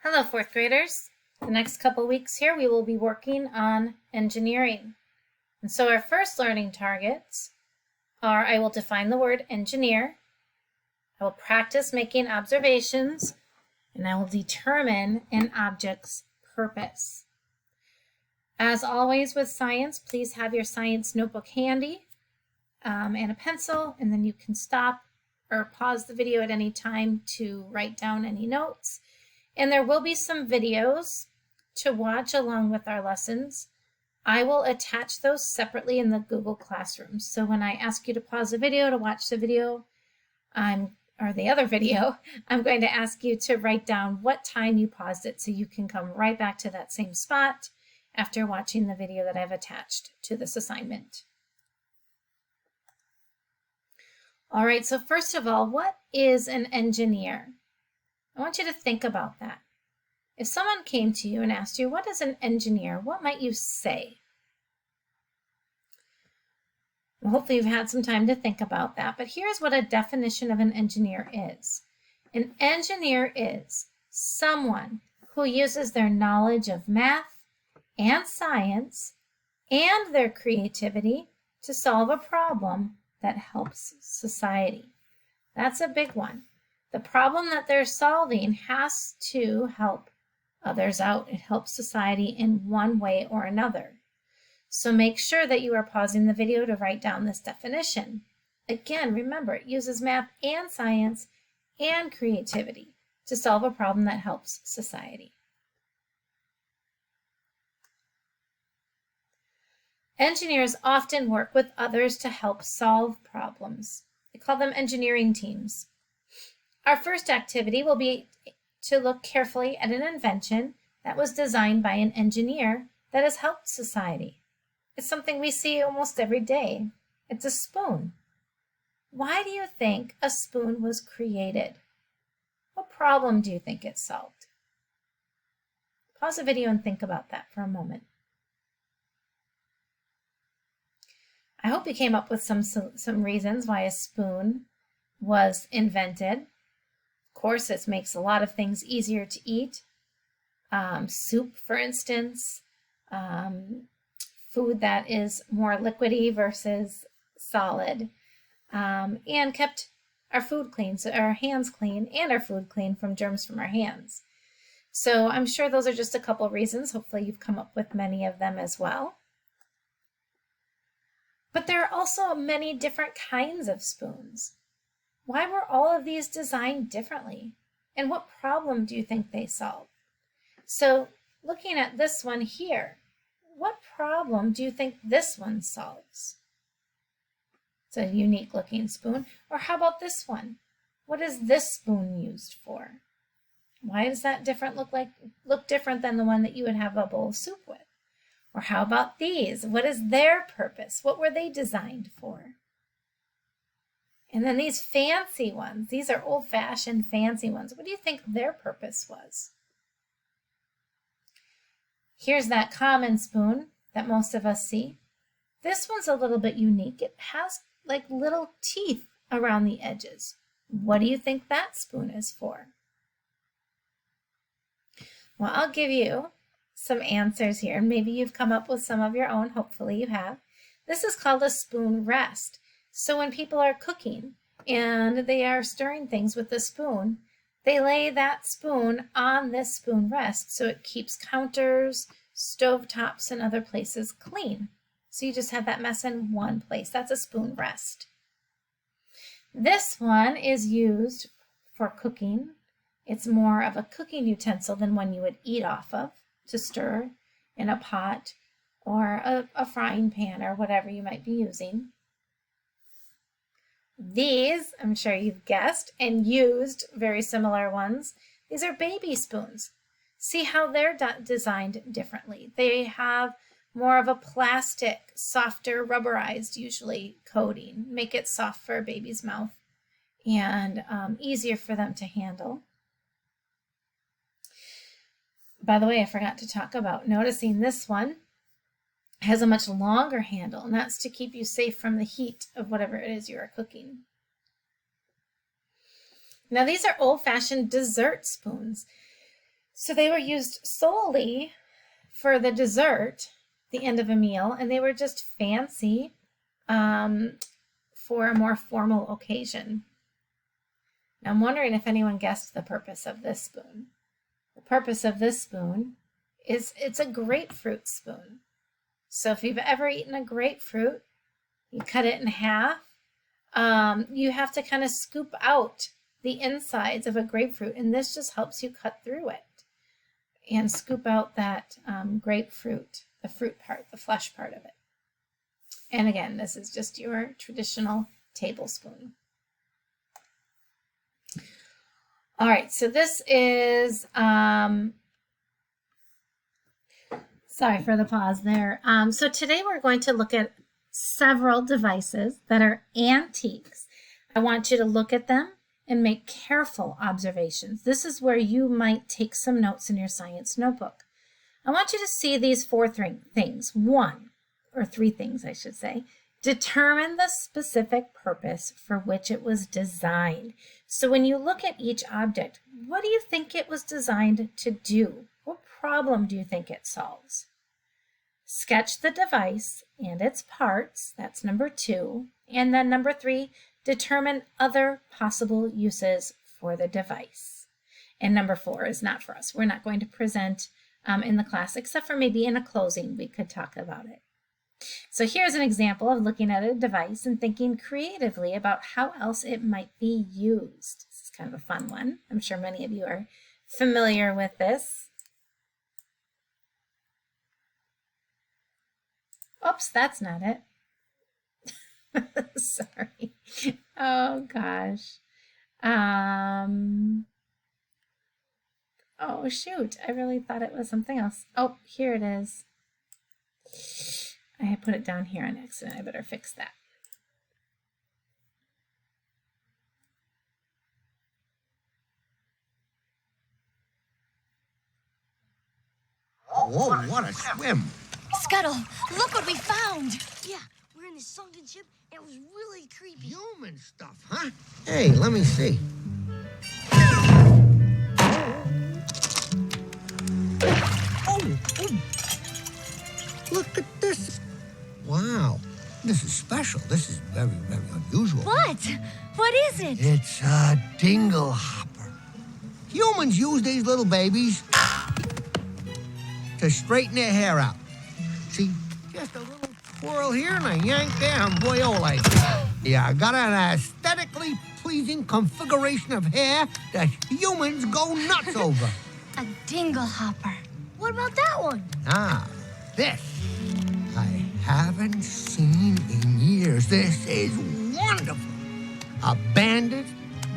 Hello, fourth graders. The next couple weeks here, we will be working on engineering. And so our first learning targets are I will define the word engineer, I will practice making observations, and I will determine an object's purpose. As always with science, please have your science notebook handy and a pencil, and then you can stop or pause the video at any time to write down any notes. And there will be some videos to watch along with our lessons. I will attach those separately in the Google Classroom. So when I ask you to pause the video to watch the video, or the other video, I'm going to ask you to write down what time you paused it so you can come right back to that same spot after watching the video that I've attached to this assignment. All right, so first of all, what is an engineer? I want you to think about that. If someone came to you and asked you, what is an engineer? What might you say? Well, hopefully you've had some time to think about that, but here's what a definition of an engineer is. An engineer is someone who uses their knowledge of math and science and their creativity to solve a problem that helps society. That's a big one. The problem that they're solving has to help others out. It helps society in one way or another. So make sure that you are pausing the video to write down this definition. Again, remember, it uses math and science and creativity to solve a problem that helps society. Engineers often work with others to help solve problems. We call them engineering teams. Our first activity will be to look carefully at an invention that was designed by an engineer that has helped society. It's something we see almost every day. It's a spoon. Why do you think a spoon was created? What problem do you think it solved? Pause the video and think about that for a moment. I hope you came up with some reasons why a spoon was invented. Of course, this makes a lot of things easier to eat. Soup, for instance, food that is more liquidy versus solid, and kept our food clean, so our hands clean and our food clean from germs from our hands. So I'm sure those are just a couple of reasons. Hopefully you've come up with many of them as well. But there are also many different kinds of spoons. Why were all of these designed differently? And what problem do you think they solve? So looking at this one here, what problem do you think this one solves? It's a unique looking spoon. Or how about this one? What is this spoon used for? Why does that look different than the one that you would have a bowl of soup with? Or how about these? What is their purpose? What were they designed for? And then these fancy ones, these are old-fashioned fancy ones. What do you think their purpose was? Here's that common spoon that most of us see. This one's a little bit unique. It has like little teeth around the edges. What do you think that spoon is for? Well, I'll give you some answers here. Maybe you've come up with some of your own. Hopefully you have. This is called a spoon rest. So when people are cooking and they are stirring things with the spoon, they lay that spoon on this spoon rest so it keeps counters, stovetops, and other places clean. So you just have that mess in one place. That's a spoon rest. This one is used for cooking. It's more of a cooking utensil than one you would eat off of, to stir in a pot or a frying pan or whatever you might be using. These, I'm sure you've guessed and used very similar ones. These are baby spoons. See how they're designed differently. They have more of a plastic, softer, rubberized usually coating. Make it soft for a baby's mouth and easier for them to handle. By the way, I forgot to talk about noticing this one has a much longer handle, and that's to keep you safe from the heat of whatever it is you are cooking. Now these are old-fashioned dessert spoons. So they were used solely for the dessert, the end of a meal, and they were just fancy for a more formal occasion. Now I'm wondering if anyone guessed the purpose of this spoon. The purpose of this spoon is it's a grapefruit spoon. So if you've ever eaten a grapefruit, you cut it in half, you have to kind of scoop out the insides of a grapefruit, and this just helps you cut through it and scoop out that grapefruit, the fruit part, the flesh part of it. And again, this is just your traditional tablespoon. All right, so this is, sorry for the pause there. So today we're going to look at several devices that are antiques. I want you to look at them and make careful observations. This is where you might take some notes in your science notebook. I want you to see these four things. One, or three things I should say. Determine the specific purpose for which it was designed. So when you look at each object, what do you think it was designed to do? What problem do you think it solves? Sketch the device and its parts, that's number 2. And then number 3, determine other possible uses for the device. And number 4 is not for us. We're not going to present in the class, except for maybe in a closing we could talk about it. So here's an example of looking at a device and thinking creatively about how else it might be used. This is kind of a fun one. I'm sure many of you are familiar with this. Oops, that's not it. Sorry. Oh gosh. Oh shoot, I really thought it was something else. Oh, here it is. I had put it down here on accident. I better fix that. Whoa, what a swim. Scuttle, look what we found. Yeah, we're in this sunken ship. It was really creepy. Human stuff, huh? Hey, let me see. Oh. Look at this. Wow, this is special. This is very, very unusual. What? What is it? It's a dingle hopper. Humans use these little babies to straighten their hair out. See, just a little twirl here and a yank there, and boy, yeah, I got an aesthetically pleasing configuration of hair that humans go nuts over. A dingle hopper. What about that one? This I haven't seen in years. This is wonderful. A banded,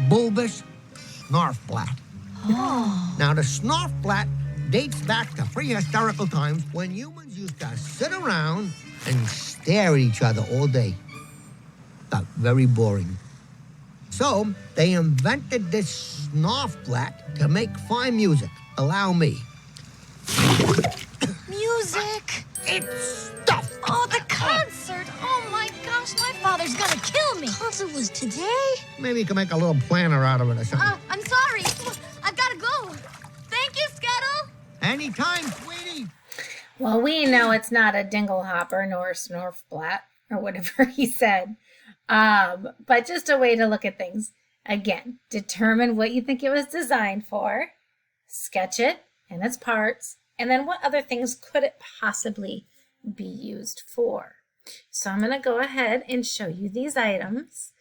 bulbous snarfblat. Oh. Now, the snarfblat dates back to prehistorical times when humans used to sit around and stare at each other all day. Got very boring. So they invented this snarfblat to make fine music. Allow me. Music. It's stuff. Oh, the concert. Oh my gosh, my father's gonna kill me. Concert was today? Maybe you can make a little planner out of it or something. I'm sorry. I've gotta go. Thank you, Scuttle. Anytime, sweetie. Well, we know it's not a dingle hopper nor a snarfblat or whatever he said, but just a way to look at things. Again, determine what you think it was designed for, sketch it and its parts, and then what other things could it possibly be used for. So I'm going to go ahead and show you these items.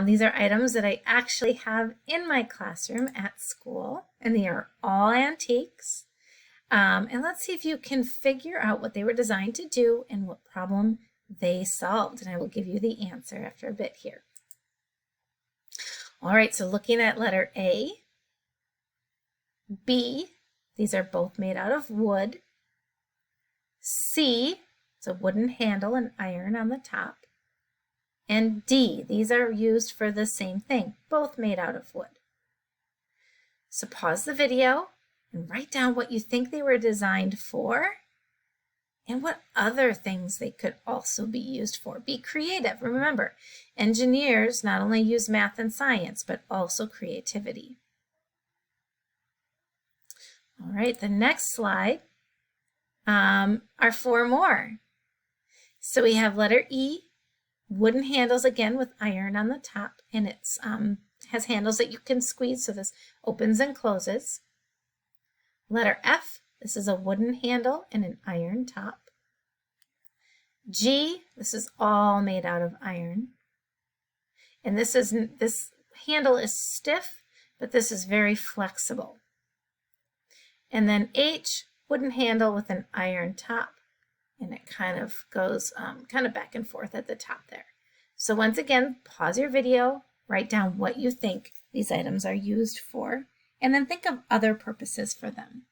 These are items that I actually have in my classroom at school, and they are all antiques. And let's see if you can figure out what they were designed to do and what problem they solved. And I will give you the answer after a bit here. All right, so looking at letter A, B, these are both made out of wood. C, it's a wooden handle and iron on the top. And D, these are used for the same thing, both made out of wood. So pause the video and write down what you think they were designed for and what other things they could also be used for. Be creative. Remember, engineers not only use math and science, but also creativity. All right, the next slide are 4 more. So we have letter E, wooden handles again with iron on the top, and it's has handles that you can squeeze, so this opens and closes. Letter F, this is a wooden handle and an iron top. G, this is all made out of iron. And this handle is stiff, but this is very flexible. And then H, wooden handle with an iron top, and it kind of goes kind of back and forth at the top there. So once again, pause your video, write down what you think these items are used for, and then think of other purposes for them.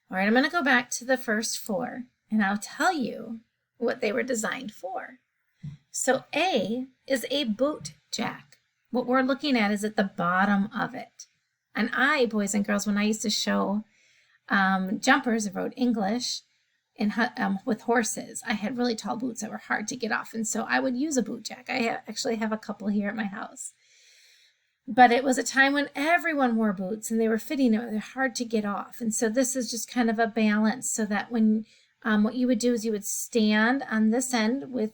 All right, I'm going to go back to the first 4, and I'll tell you what they were designed for. So A is a boot jack. What we're looking at is at the bottom of it. And boys and girls, when I used to show jumpers, I rode English with horses, I had really tall boots that were hard to get off, and so I would use a boot jack. I actually have a couple here at my house. But it was a time when everyone wore boots and they were fitting, they're hard to get off. And so this is just kind of a balance, so that when what you would do is you would stand on this end with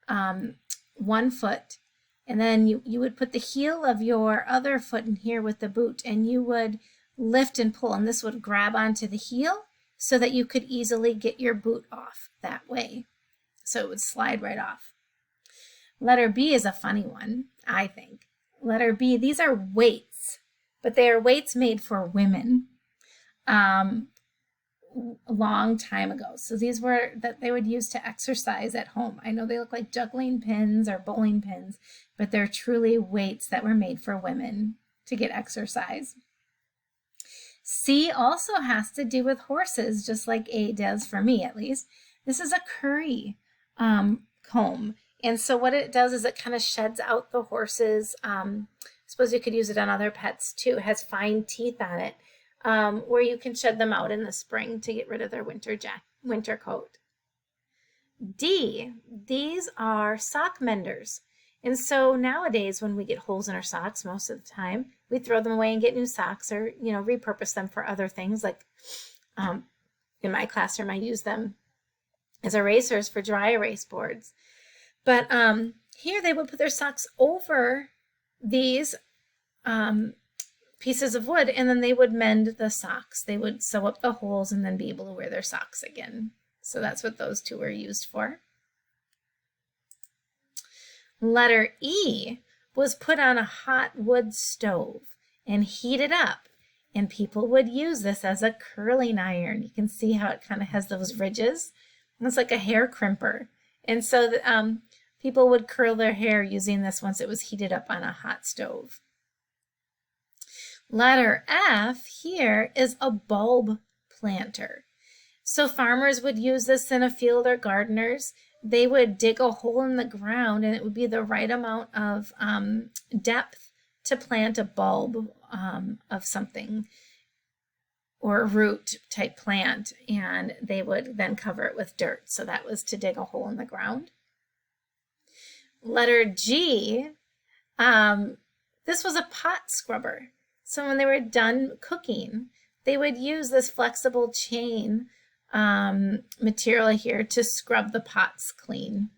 one foot, and then you would put the heel of your other foot in here with the boot, and you would lift and pull, and this would grab onto the heel so that you could easily get your boot off that way. So it would slide right off. Letter B is a funny one, I think. Letter B, these are weights, but they are weights made for women a long time ago. So these were that they would use to exercise at home. I know they look like juggling pins or bowling pins, but they're truly weights that were made for women to get exercise. C also has to do with horses, just like A does for me at least. This is a curry comb. And so what it does is it kind of sheds out the horses. I suppose you could use it on other pets too. It has fine teeth on it where you can shed them out in the spring to get rid of their winter coat. D, these are sock menders. And so nowadays when we get holes in our socks, most of the time, we throw them away and get new socks, or, repurpose them for other things. Like in my classroom, I use them as erasers for dry erase boards. But here they would put their socks over these pieces of wood, and then they would mend the socks. They would sew up the holes and then be able to wear their socks again. So that's what those two were used for. Letter E was put on a hot wood stove and heated up, and people would use this as a curling iron. You can see how it kind of has those ridges. It's like a hair crimper. And so people would curl their hair using this once it was heated up on a hot stove. Letter F here is a bulb planter. So farmers would use this in a field, or gardeners. They would dig a hole in the ground, and it would be the right amount of depth to plant a bulb of something, or a root type plant, and they would then cover it with dirt. So that was to dig a hole in the ground. Letter G, this was a pot scrubber. So when they were done cooking, they would use this flexible chain material here to scrub the pots clean.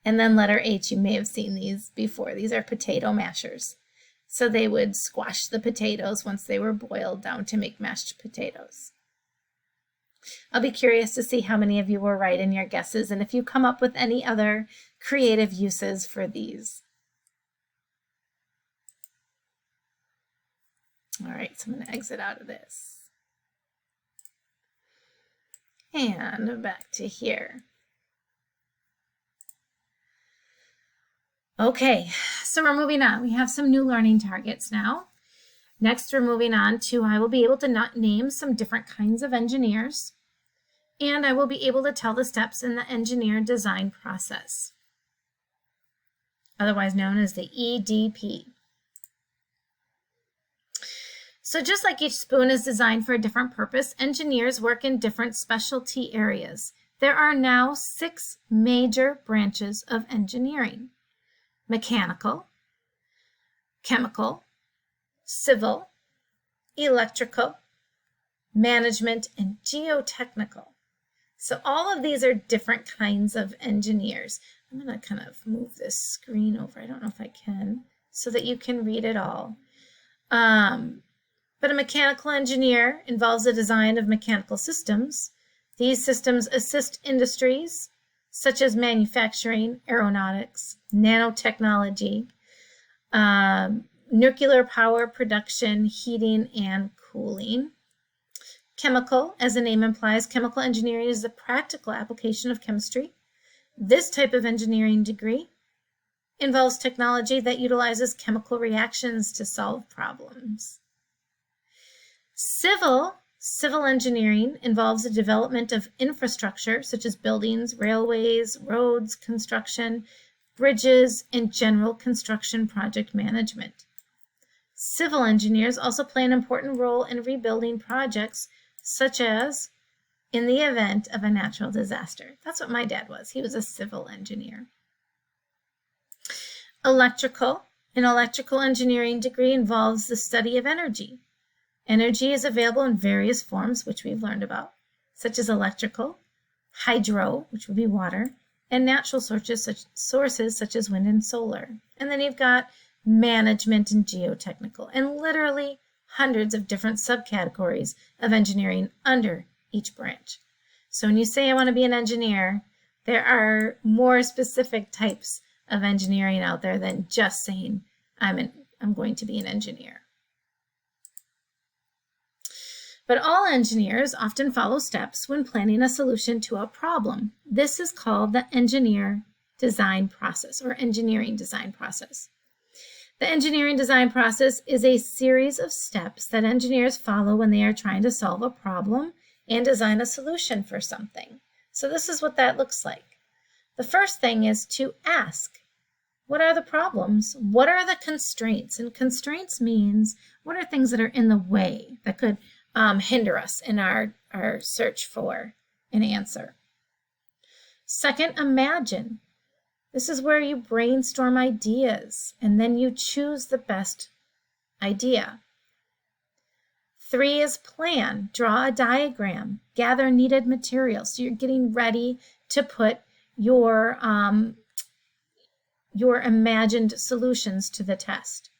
And then letter H, you may have seen these before. These are potato mashers. So they would squash the potatoes once they were boiled down to make mashed potatoes. I'll be curious to see how many of you were right in your guesses, and if you come up with any other creative uses for these. All right, so I'm going to exit out of this. And back to here. Okay, so we're moving on. We have some new learning targets now. Next, we're moving on to, I will be able to name some different kinds of engineers, and I will be able to tell the steps in the engineer design process, otherwise known as the EDP. So just like each spoon is designed for a different purpose, engineers work in different specialty areas. There are now 6 major branches of engineering: mechanical, chemical, civil, electrical, management, and geotechnical. So all of these are different kinds of engineers. I'm going to kind of move this screen over. I don't know if I can, so that you can read it all. But a mechanical engineer involves the design of mechanical systems. These systems assist industries such as manufacturing, aeronautics, nanotechnology, nuclear power production, heating, and cooling. Chemical, as the name implies, chemical engineering is the practical application of chemistry. This type of engineering degree involves technology that utilizes chemical reactions to solve problems. Civil engineering involves the development of infrastructure such as buildings, railways, roads, construction, bridges, and general construction project management. Civil engineers also play an important role in rebuilding projects, such as in the event of a natural disaster. That's what my dad was. He was a civil engineer. Electrical. An electrical engineering degree involves the study of energy. Energy is available in various forms, which we've learned about, such as electrical, hydro, which would be water, and natural sources such as wind and solar. And then you've got management and geotechnical, and literally hundreds of different subcategories of engineering under each branch. So when you say I want to be an engineer, there are more specific types of engineering out there than just saying I'm going to be an engineer. But all engineers often follow steps when planning a solution to a problem. This is called the engineer design process or engineering design process. The engineering design process is a series of steps that engineers follow when they are trying to solve a problem and design a solution for something. So this is what that looks like. The first thing is to ask, what are the problems? What are the constraints? And constraints means what are things that are in the way that could hinder us in our search for an answer. Second, imagine. This is where you brainstorm ideas and then you choose the best idea. 3 is plan. Draw a diagram. Gather needed materials. So you're getting ready to put your imagined solutions to the test.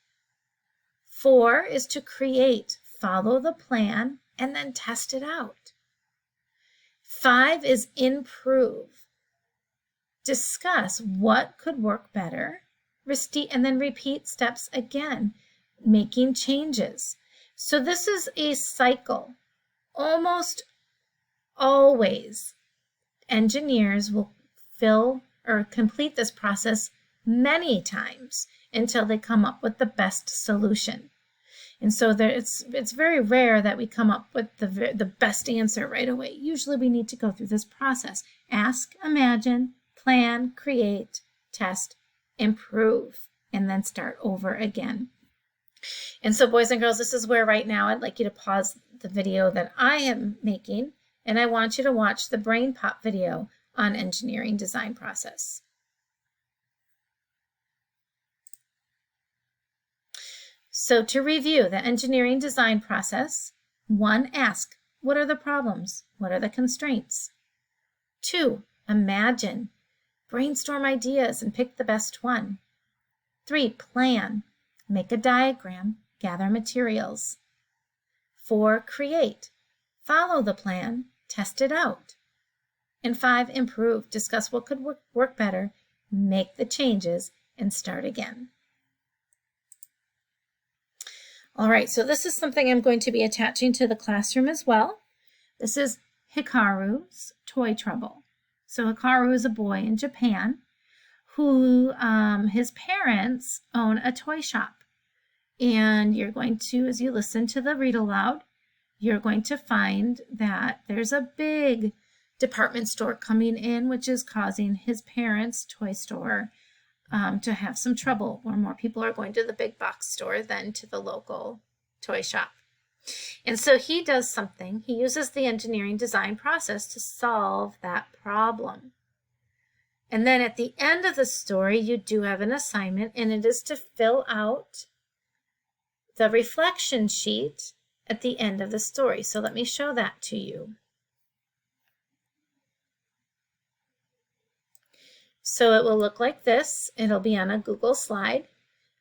4 is to create. Follow the plan and then test it out. 5 is improve. Discuss what could work better, and then repeat steps again, making changes. So this is a cycle. Almost always, engineers will fill or complete this process many times until they come up with the best solution. And so it's very rare that we come up with the best answer right away. Usually we need to go through this process. Ask, imagine, plan, create, test, improve, and then start over again. And so boys and girls, this is where right now I'd like you to pause the video that I am making, and I want you to watch the Brain Pop video on engineering design process. So to review the engineering design process, 1, ask, what are the problems? What are the constraints? 2, imagine. Brainstorm ideas and pick the best one. 3, plan. Make a diagram, gather materials. 4, create. Follow the plan, test it out. And 5, improve. Discuss what could work better, make the changes, and start again. All right, so this is something I'm going to be attaching to the classroom as well. This is Hikaru's Toy Trouble. So Hikaru is a boy in Japan who his parents own a toy shop. And you're going to, as you listen to the read aloud, you're going to find that there's a big department store coming in, which is causing his parents' toy store to have some trouble, where more people are going to the big box store than to the local toy shop. And so he does something. He uses the engineering design process to solve that problem. And then at the end of the story, you do have an assignment, and it is to fill out the reflection sheet at the end of the story. So let me show that to you. So it will look like this. It'll be on a Google slide.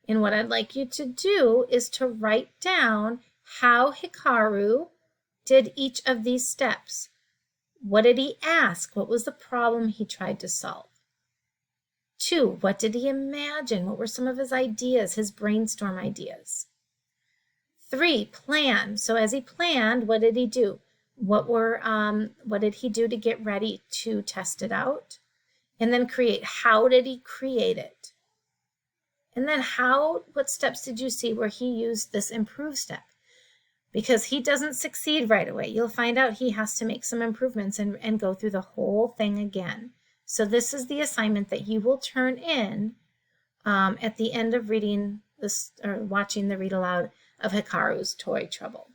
And what I'd like you to do is to write down how Hikaru did each of these steps. What did he ask? What was the problem he tried to solve? 2, what did he imagine? What were some of his ideas, his brainstorm ideas? 3, plan. So as he planned, what did he do? What did he do to get ready to test it out? And then create. How did he create it? And then what steps did you see where he used this improve step? Because he doesn't succeed right away. You'll find out he has to make some improvements and go through the whole thing again. So this is the assignment that you will turn in at the end of reading this or watching the read aloud of Hikaru's Toy Trouble.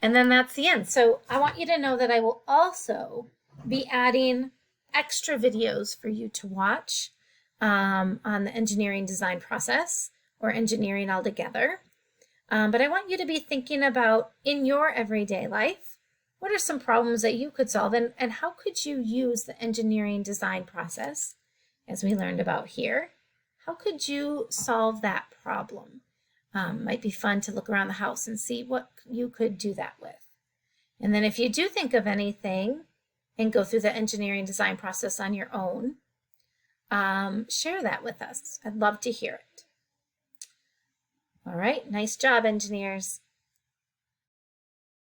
And then that's the end. So I want you to know that I will also be adding extra videos for you to watch on the engineering design process or engineering altogether. But I want you to be thinking about in your everyday life, what are some problems that you could solve and how could you use the engineering design process as we learned about here? How could you solve that problem? Might be fun to look around the house and see what you could do that with. And then if you do think of anything and go through the engineering design process on your own, share that with us. I'd love to hear it. All right, nice job, engineers.